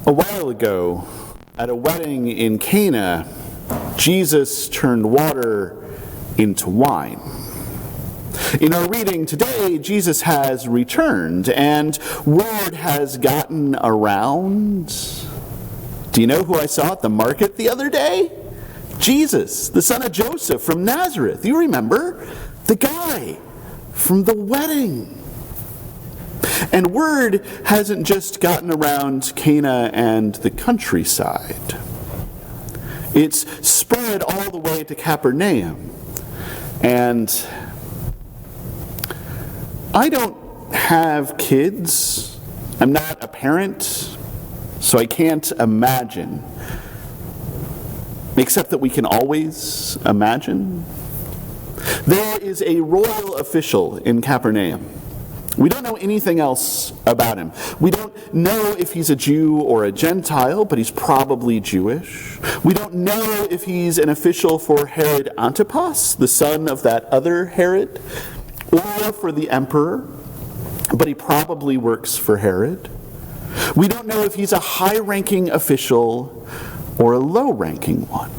A while ago, at a wedding in Cana, Jesus turned water into wine. In our reading today, Jesus has returned, and word has gotten around. Do you know who I saw at the market the other day? Jesus, the son of Joseph from Nazareth. You remember? The guy from the wedding. And word hasn't just gotten around Cana and the countryside. It's spread all the way to Capernaum. And I don't have kids. I'm not a parent, so I can't imagine. Except that we can always imagine. There is a royal official in Capernaum. We don't know anything else about him. We don't know if he's a Jew or a Gentile, but he's probably Jewish. We don't know if he's an official for Herod Antipas, the son of that other Herod, or for the emperor, but he probably works for Herod. We don't know if he's a high-ranking official or a low-ranking one.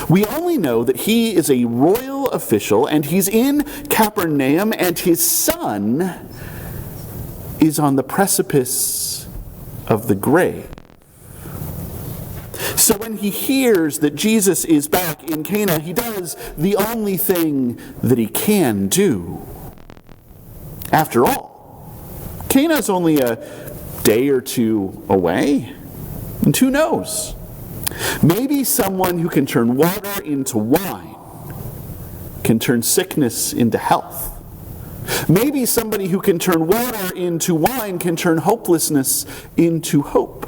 We only know that he is a royal official and he's in Capernaum and his son is on the precipice of the grave. So when he hears that Jesus is back in Cana, he does the only thing that he can do. After all, Cana is only a day or two away, and who knows? Maybe someone who can turn water into wine can turn sickness into health. Maybe somebody who can turn water into wine can turn hopelessness into hope.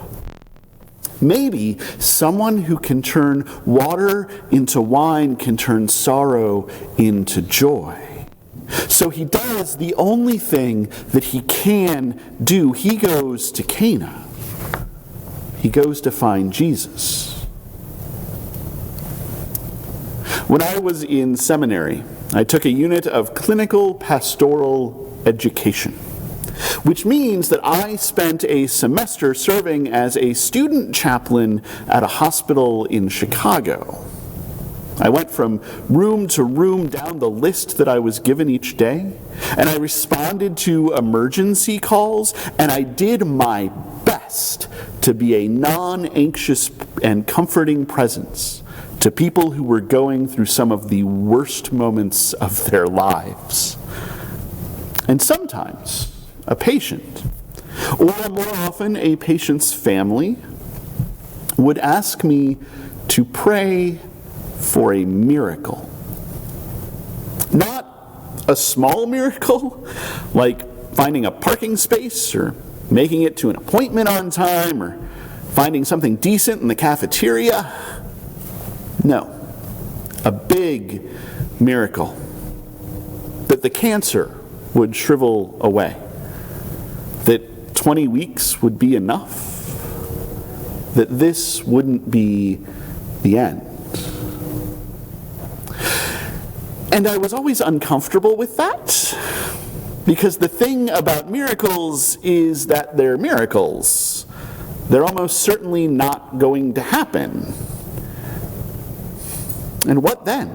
Maybe someone who can turn water into wine can turn sorrow into joy. So he does the only thing that he can do. He goes to Cana. He goes to find Jesus. When I was in seminary, I took a unit of clinical pastoral education, which means that I spent a semester serving as a student chaplain at a hospital in Chicago. I went from room to room down the list that I was given each day, and I responded to emergency calls, and I did my best to be a non-anxious and comforting presence to people who were going through some of the worst moments of their lives. And sometimes a patient, or more often a patient's family, would ask me to pray for a miracle. Not a small miracle, like finding a parking space or making it to an appointment on time or finding something decent in the cafeteria. No, a big miracle. That the cancer would shrivel away. That 20 weeks would be enough. That this wouldn't be the end. And I was always uncomfortable with that, because the thing about miracles is that they're miracles. They're almost certainly not going to happen. And what then?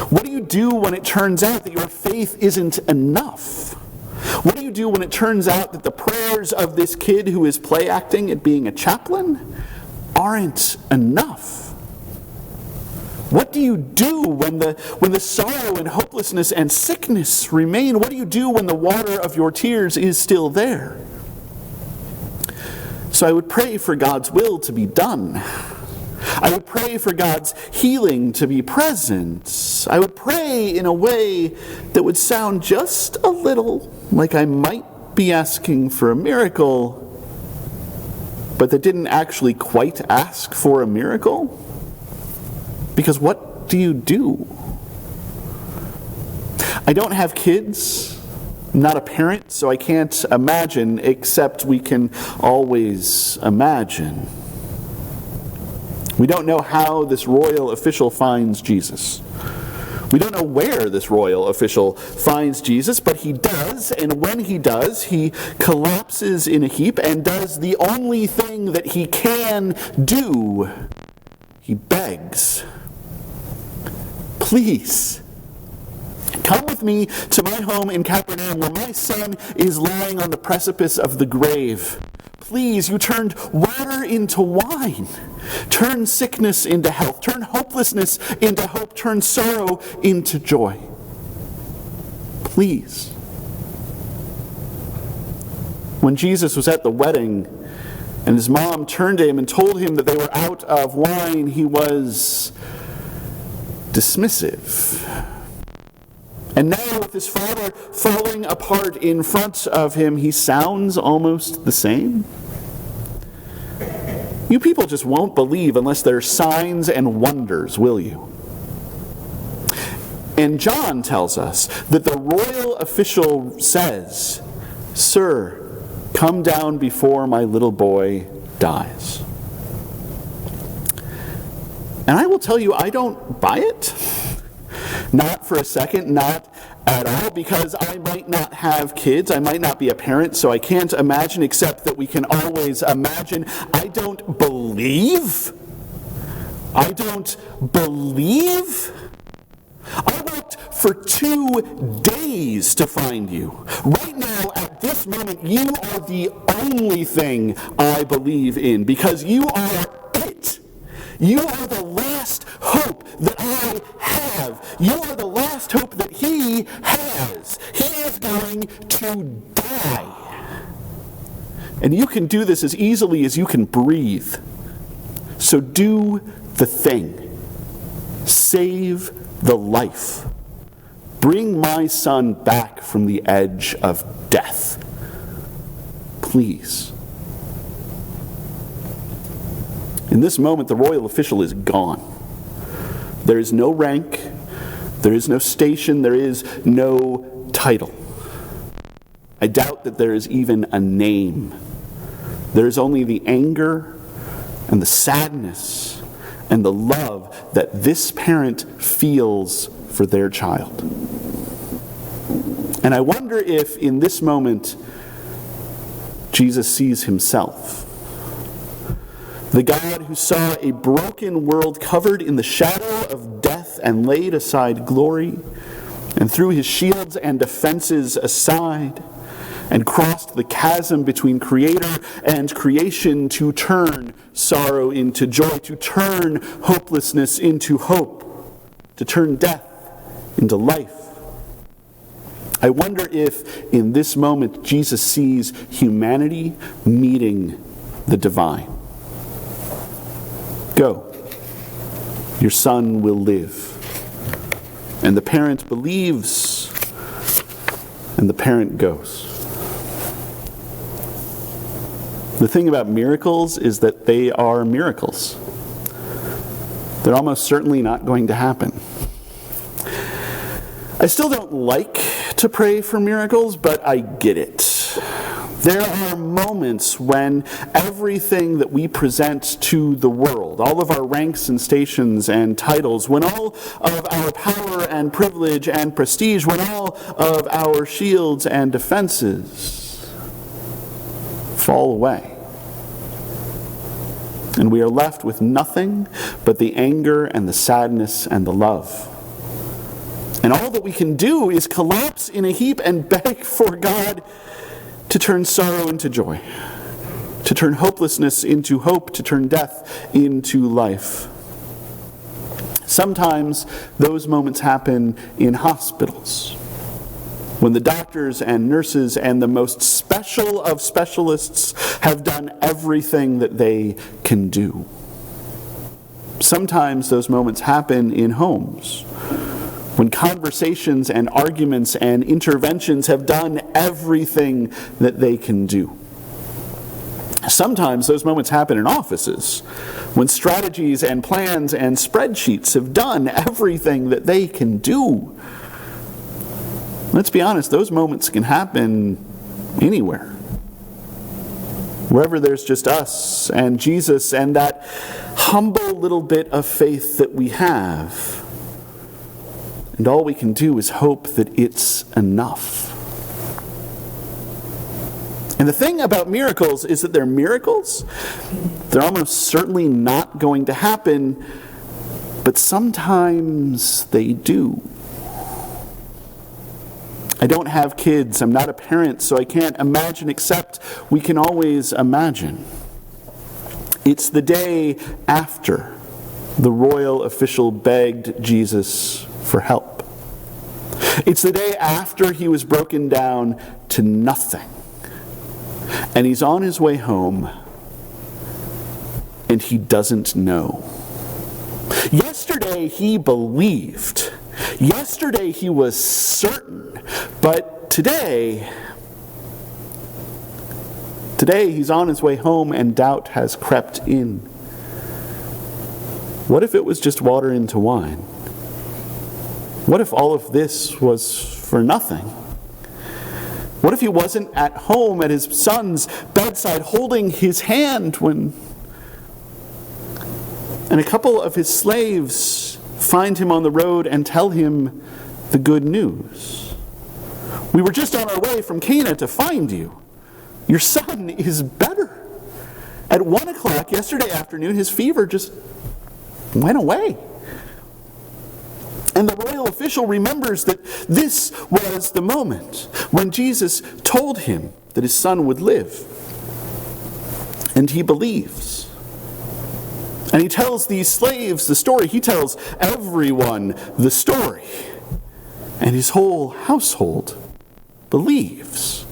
What do you do when it turns out that your faith isn't enough? What do you do when it turns out that the prayers of this kid who is play acting at being a chaplain aren't enough? What do you do when the sorrow and hopelessness and sickness remain? What do you do when the water of your tears is still there? So I would pray for God's will to be done. I would pray for God's healing to be present. I would pray in a way that would sound just a little like I might be asking for a miracle, but that didn't actually quite ask for a miracle. Because what do you do? I don't have kids. I'm not a parent, so I can't imagine, except we can always imagine. We don't know how this royal official finds Jesus. We don't know where this royal official finds Jesus, but he does, and when he does, he collapses in a heap and does the only thing that he can do. He begs, "Please, come with me to my home in Capernaum where my son is lying on the precipice of the grave. Please, you turned water into wine. Turn sickness into health. Turn hopelessness into hope. Turn sorrow into joy. Please." When Jesus was at the wedding and his mom turned to him and told him that they were out of wine, he was dismissive. And now, with his father falling apart in front of him, he sounds almost the same. You people just won't believe unless there are signs and wonders, will you? And John tells us that the royal official says, "Sir, come down before my little boy dies." And I will tell you, I don't buy it. Not for a second, not at all, because I might not have kids, I might not be a parent, so I can't imagine except that we can always imagine. I don't believe. I worked for 2 days to find you. Right now, at this moment, you are the only thing I believe in, because you are it. You are the last hope that I have. You are the last hope that he has. He is going to die. And you can do this as easily as you can breathe. So do the thing. Save the life. Bring my son back from the edge of death. Please. In this moment, the royal official is gone. There is no rank, there is no station, there is no title. I doubt that there is even a name. There is only the anger and the sadness and the love that this parent feels for their child. And I wonder if in this moment, Jesus sees himself. The God who saw a broken world covered in the shadow of death and laid aside glory, and threw his shields and defenses aside, and crossed the chasm between creator and creation to turn sorrow into joy, to turn hopelessness into hope, to turn death into life. I wonder if in this moment Jesus sees humanity meeting the divine. Go, your son will live. And the parent believes, and the parent goes. The thing about miracles is that they are miracles. They're almost certainly not going to happen. I still don't like to pray for miracles, but I get it. There are moments when everything that we present to the world, all of our ranks and stations and titles, when all of our power and privilege and prestige, when all of our shields and defenses fall away. And we are left with nothing but the anger and the sadness and the love. And all that we can do is collapse in a heap and beg for God to turn sorrow into joy, to turn hopelessness into hope, to turn death into life. Sometimes those moments happen in hospitals, when the doctors and nurses and the most special of specialists have done everything that they can do. Sometimes those moments happen in homes, when conversations and arguments and interventions have done everything that they can do. Sometimes those moments happen in offices, when strategies and plans and spreadsheets have done everything that they can do. Let's be honest, those moments can happen anywhere. Wherever there's just us and Jesus and that humble little bit of faith that we have. And all we can do is hope that it's enough. And the thing about miracles is that they're miracles. They're almost certainly not going to happen, but sometimes they do. I don't have kids. I'm not a parent, so I can't imagine except we can always imagine. It's the day after the royal official begged Jesus for help. It's the day after he was broken down to nothing. And he's on his way home, and he doesn't know. Yesterday he believed. Yesterday he was certain. But today he's on his way home and doubt has crept in. What if it was just water into wine? What if all of this was for nothing? What if he wasn't at home at his son's bedside holding his hand when... And a couple of his slaves find him on the road and tell him the good news. We were just on our way from Cana to find you. Your son is better. At 1 o'clock yesterday afternoon, his fever just went away. And the royal official remembers that this was the moment when Jesus told him that his son would live. And he believes. And he tells these slaves the story. He tells everyone the story. And his whole household believes.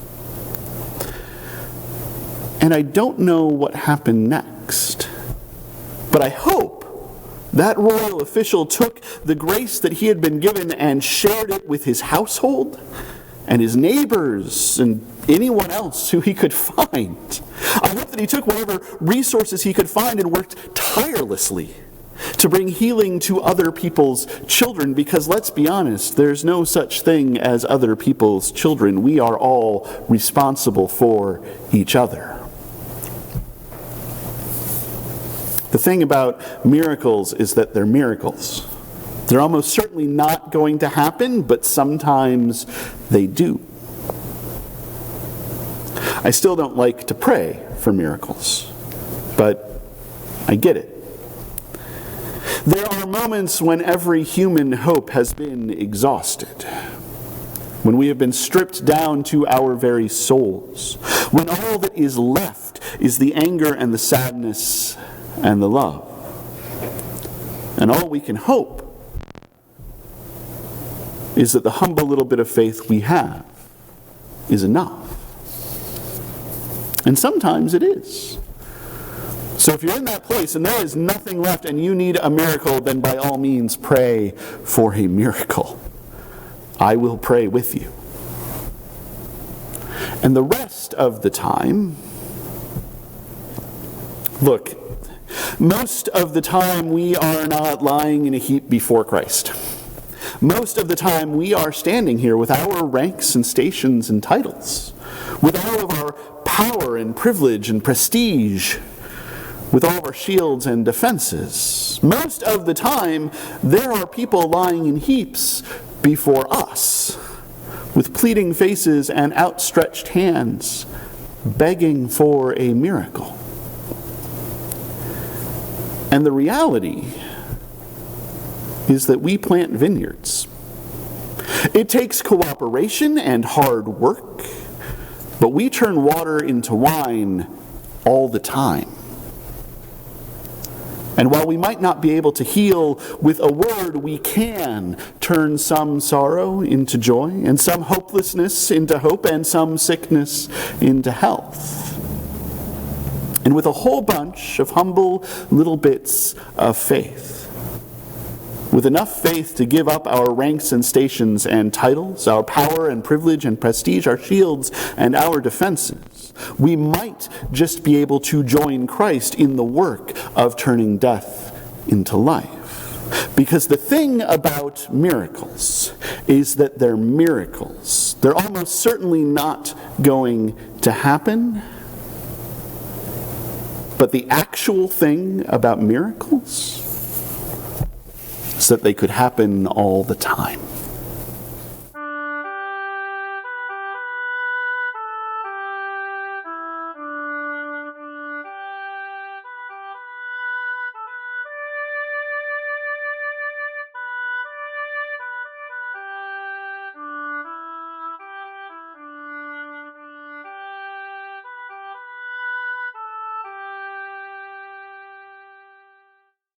And I don't know what happened next. But I hope that royal official took the grace that he had been given and shared it with his household and his neighbors and anyone else who he could find. I hope that he took whatever resources he could find and worked tirelessly to bring healing to other people's children, because let's be honest, there's no such thing as other people's children. We are all responsible for each other. The thing about miracles is that they're miracles. They're almost certainly not going to happen, but sometimes they do. I still don't like to pray for miracles, but I get it. There are moments when every human hope has been exhausted, when we have been stripped down to our very souls, when all that is left is the anger and the sadness and the love. And all we can hope is that the humble little bit of faith we have is enough. And sometimes it is. So if you're in that place and there is nothing left and you need a miracle, then by all means pray for a miracle. I will pray with you. And the rest of the time, look, most of the time we are not lying in a heap before Christ. Most of the time we are standing here with our ranks and stations and titles, with all of our power and privilege and prestige, with all of our shields and defenses. Most of the time there are people lying in heaps before us, with pleading faces and outstretched hands, begging for a miracle. And the reality is that we plant vineyards. It takes cooperation and hard work, but we turn water into wine all the time. And while we might not be able to heal with a word, we can turn some sorrow into joy, and some hopelessness into hope, and some sickness into health. And with a whole bunch of humble little bits of faith. With enough faith to give up our ranks and stations and titles, our power and privilege and prestige, our shields and our defenses, we might just be able to join Christ in the work of turning death into life. Because the thing about miracles is that they're miracles. They're almost certainly not going to happen. But the actual thing about miracles, that they could happen all the time.